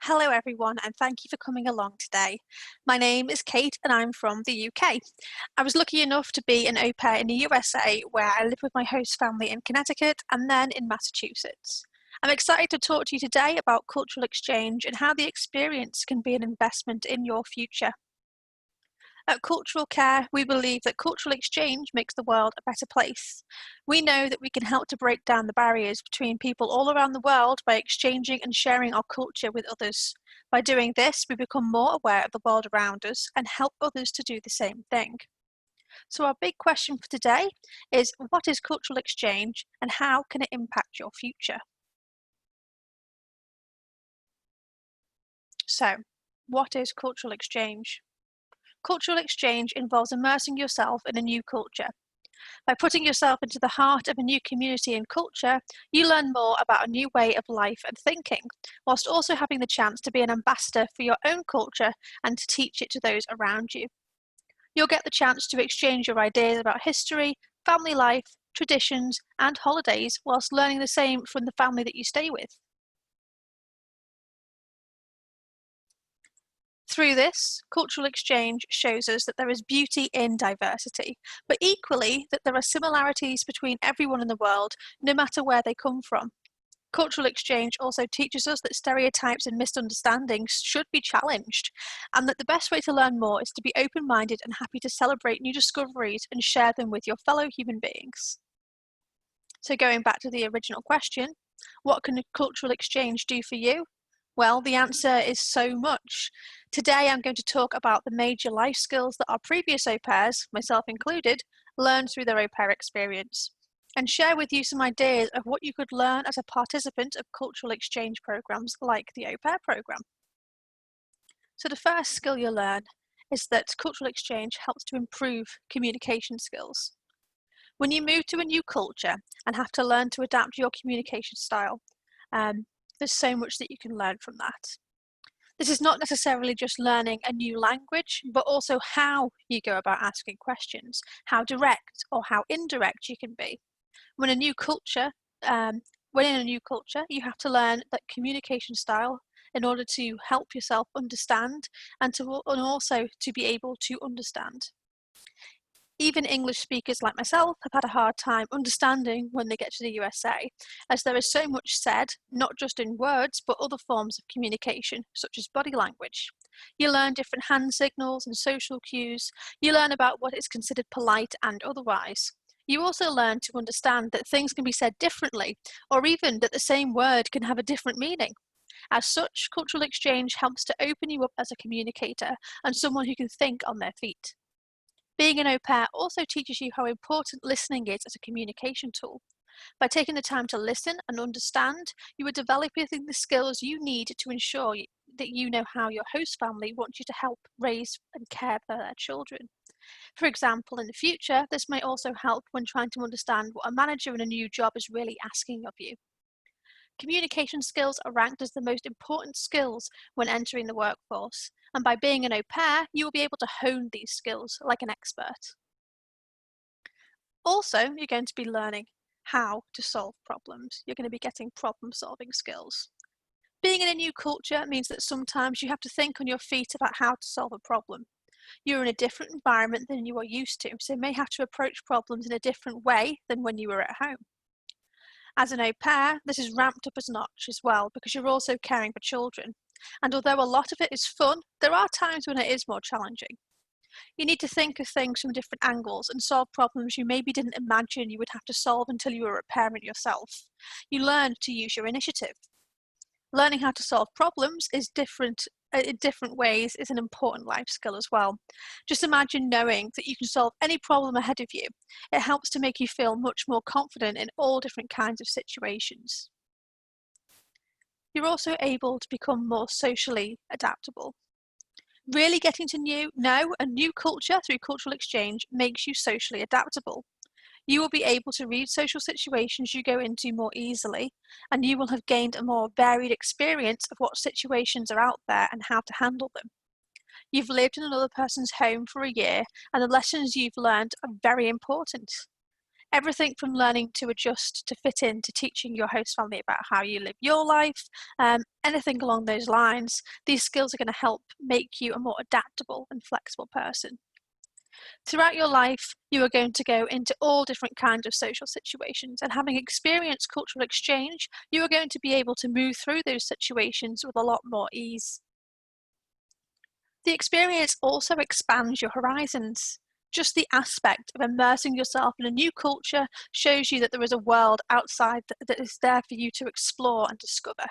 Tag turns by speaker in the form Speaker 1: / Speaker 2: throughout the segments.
Speaker 1: Hello, everyone, and thank you for coming along today. My name is Kate, and I'm from the UK. I was lucky enough to be an au pair in the USA, where I lived with my host family in Connecticut and then in Massachusetts. I'm excited to talk to you today about cultural exchange and how the experience can be an investment in your future. At Cultural Care, we believe that cultural exchange makes the world a better place. We know that we can help to break down the barriers between people all around the world by exchanging and sharing our culture with others. By doing this, we become more aware of the world around us and help others to do the same thing. So our big question for today is, what is cultural exchange and how can it impact your future? So, what is cultural exchange? Cultural exchange involves immersing yourself in a new culture. By putting yourself into the heart of a new community and culture, you learn more about a new way of life and thinking, whilst also having the chance to be an ambassador for your own culture and to teach it to those around you. You'll get the chance to exchange your ideas about history, family life, traditions, and holidays, whilst learning the same from the family that you stay with. Through this, cultural exchange shows us that there is beauty in diversity, but equally that there are similarities between everyone in the world, no matter where they come from. Cultural exchange also teaches us that stereotypes and misunderstandings should be challenged, and that the best way to learn more is to be open-minded and happy to celebrate new discoveries and share them with your fellow human beings. So going back to the original question, what can cultural exchange do for you? Well, the answer is so much. Today I'm going to talk about the major life skills that our previous au pairs, myself included, learned through their au pair experience, and share with you some ideas of what you could learn as a participant of cultural exchange programs like the au pair program. So the first skill you'll learn is that cultural exchange helps to improve communication skills. When you move to a new culture and have to learn to adapt your communication style, there's so much that you can learn from that. This is not necessarily just learning a new language, but also how you go about asking questions, how direct or how indirect you can be. When a new culture, when in a new culture, you have to learn that communication style in order to help yourself understand and also to be able to understand. Even English speakers like myself have had a hard time understanding when they get to the USA, as there is so much said, not just in words, but other forms of communication, such as body language. You learn different hand signals and social cues. You learn about what is considered polite and otherwise. You also learn to understand that things can be said differently, or even that the same word can have a different meaning. As such, cultural exchange helps to open you up as a communicator and someone who can think on their feet. Being an au pair also teaches you how important listening is as a communication tool. By taking the time to listen and understand, you are developing the skills you need to ensure that you know how your host family wants you to help raise and care for their children. For example, in the future, this may also help when trying to understand what a manager in a new job is really asking of you. Communication skills are ranked as the most important skills when entering the workforce, and by being an au pair, you will be able to hone these skills like an expert. Also, you're going to be learning how to solve problems. You're going to be getting problem-solving skills. Being in a new culture means that sometimes you have to think on your feet about how to solve a problem. You're in a different environment than you are used to, so you may have to approach problems in a different way than when you were at home. As an au pair, this is ramped up a notch as well because you're also caring for children. And although a lot of it is fun, there are times when it is more challenging. You need to think of things from different angles and solve problems you maybe didn't imagine you would have to solve until you were a parent yourself. You learn to use your initiative. Learning how to solve problems is different in different ways is an important life skill as well. Just imagine knowing that you can solve any problem ahead of you. It helps to make you feel much more confident in all different kinds of situations. You're also able to become more socially adaptable. Really getting to know a new culture through cultural exchange makes you socially adaptable. You will be able to read social situations you go into more easily, and you will have gained a more varied experience of what situations are out there and how to handle them. You've lived in another person's home for a year, and the lessons you've learned are very important. Everything from learning to adjust to fit in to teaching your host family about how you live your life, anything along those lines. These skills are going to help make you a more adaptable and flexible person. Throughout your life, you are going to go into all different kinds of social situations, and having experienced cultural exchange, you are going to be able to move through those situations with a lot more ease. The experience also expands your horizons. Just the aspect of immersing yourself in a new culture shows you that there is a world outside that is there for you to explore and discover.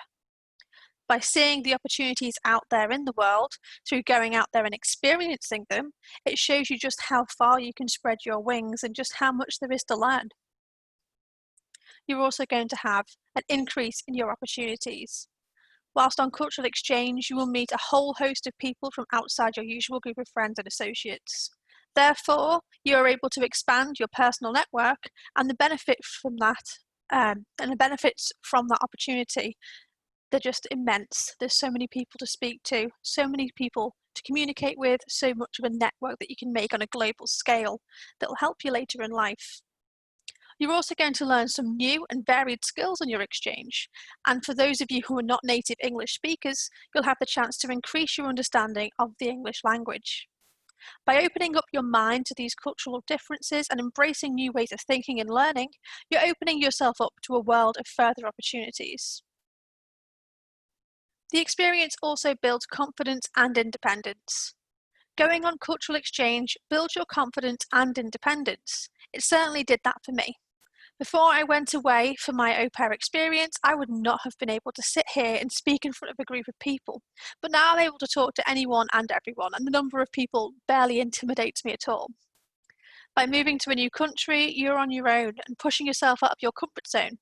Speaker 1: By seeing the opportunities out there in the world, through going out there and experiencing them, it shows you just how far you can spread your wings and just how much there is to learn. You're also going to have an increase in your opportunities. Whilst on cultural exchange, you will meet a whole host of people from outside your usual group of friends and associates. Therefore, you are able to expand your personal network, and the benefit from that, and the benefits from that opportunity, they're just immense. There's so many people to speak to, so many people to communicate with, so much of a network that you can make on a global scale that will help you later in life. You're also going to learn some new and varied skills on your exchange. And for those of you who are not native English speakers, you'll have the chance to increase your understanding of the English language. By opening up your mind to these cultural differences and embracing new ways of thinking and learning, you're opening yourself up to a world of further opportunities. The experience also builds confidence and independence. Going on cultural exchange builds your confidence and independence. It certainly did that for me. Before I went away for my au pair experience, I would not have been able to sit here and speak in front of a group of people. But now I'm able to talk to anyone and everyone, and the number of people barely intimidates me at all. By moving to a new country, you're on your own and pushing yourself out of your comfort zone.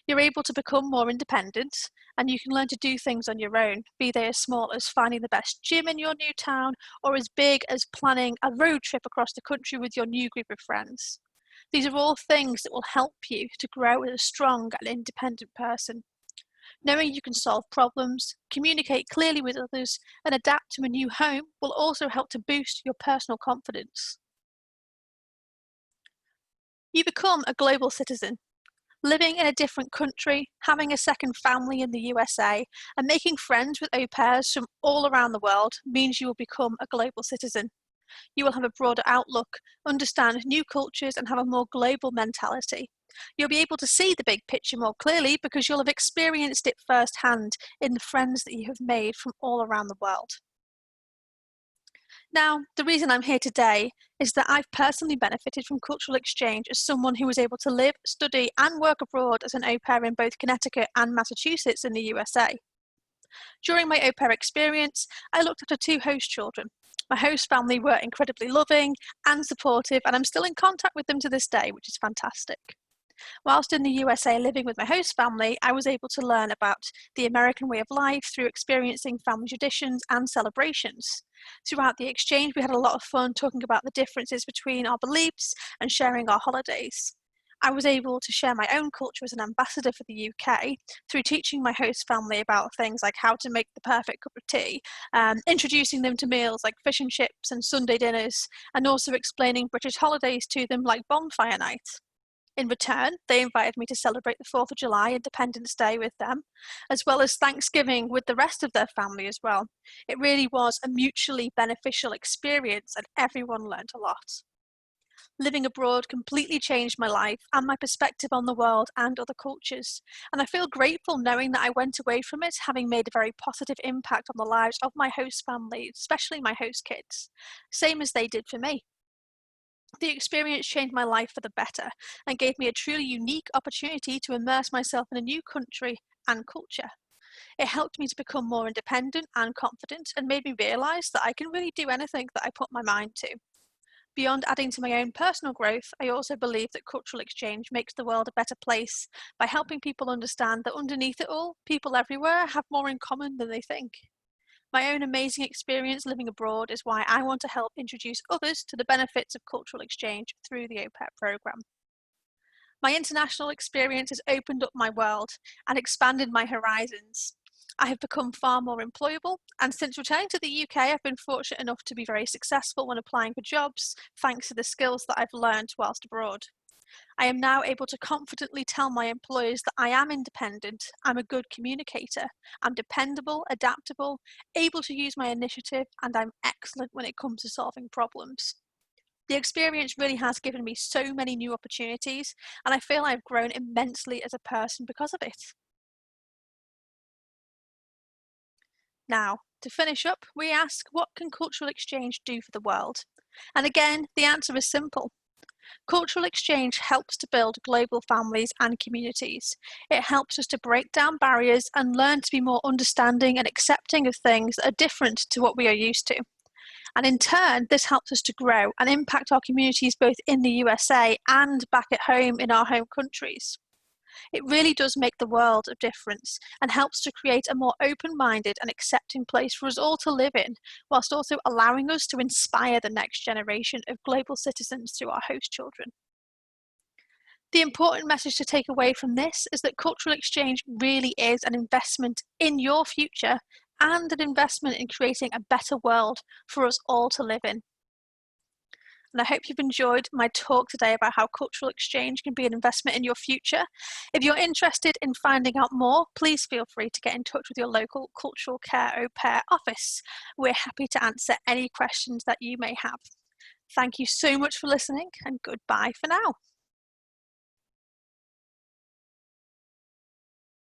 Speaker 1: You're able to become more independent, and you can learn to do things on your own, be they as small as finding the best gym in your new town, or as big as planning a road trip across the country with your new group of friends. These are all things that will help you to grow as a strong and independent person. Knowing you can solve problems, communicate clearly with others, and adapt to a new home will also help to boost your personal confidence. You become a global citizen. Living in a different country, having a second family in the USA, and making friends with au pairs from all around the world means you will become a global citizen. You will have a broader outlook, understand new cultures, and have a more global mentality. You'll be able to see the big picture more clearly because you'll have experienced it firsthand in the friends that you have made from all around the world. Now, the reason I'm here today is that I've personally benefited from cultural exchange as someone who was able to live, study, and work abroad as an au pair in both Connecticut and Massachusetts in the USA. During my au pair experience, I looked after 2 host children. My host family were incredibly loving and supportive, and I'm still in contact with them to this day, which is fantastic. Whilst in the USA living with my host family, I was able to learn about the American way of life through experiencing family traditions and celebrations. Throughout the exchange, we had a lot of fun talking about the differences between our beliefs and sharing our holidays. I was able to share my own culture as an ambassador for the UK through teaching my host family about things like how to make the perfect cup of tea, introducing them to meals like fish and chips and Sunday dinners, and also explaining British holidays to them like bonfire night. In return, they invited me to celebrate the 4th of July Independence Day with them, as well as Thanksgiving with the rest of their family as well. It really was a mutually beneficial experience, and everyone learned a lot. Living abroad completely changed my life and my perspective on the world and other cultures, and I feel grateful knowing that I went away from it having made a very positive impact on the lives of my host family, especially my host kids, same as they did for me. The experience changed my life for the better and gave me a truly unique opportunity to immerse myself in a new country and culture. It helped me to become more independent and confident and made me realise that I can really do anything that I put my mind to. Beyond adding to my own personal growth, I also believe that cultural exchange makes the world a better place by helping people understand that underneath it all, people everywhere have more in common than they think. My own amazing experience living abroad is why I want to help introduce others to the benefits of cultural exchange through the au pair programme. My international experience has opened up my world and expanded my horizons. I have become far more employable, and since returning to the UK, I've been fortunate enough to be very successful when applying for jobs, thanks to the skills that I've learned whilst abroad. I am now able to confidently tell my employers that I am independent, I'm a good communicator, I'm dependable, adaptable, able to use my initiative, and I'm excellent when it comes to solving problems. The experience really has given me so many new opportunities, and I feel I've grown immensely as a person because of it. Now, to finish up, we ask, what can cultural exchange do for the world? And again, the answer is simple. Cultural exchange helps to build global families and communities. It helps us to break down barriers and learn to be more understanding and accepting of things that are different to what we are used to. And in turn, this helps us to grow and impact our communities both in the USA and back at home in our home countries. It really does make the world of difference and helps to create a more open-minded and accepting place for us all to live in, whilst also allowing us to inspire the next generation of global citizens through our host children. The important message to take away from this is that cultural exchange really is an investment in your future and an investment in creating a better world for us all to live in. And I hope you've enjoyed my talk today about how cultural exchange can be an investment in your future. If you're interested in finding out more, please feel free to get in touch with your local cultural care au pair office. We're happy to answer any questions that you may have. Thank you so much for listening, and goodbye for now.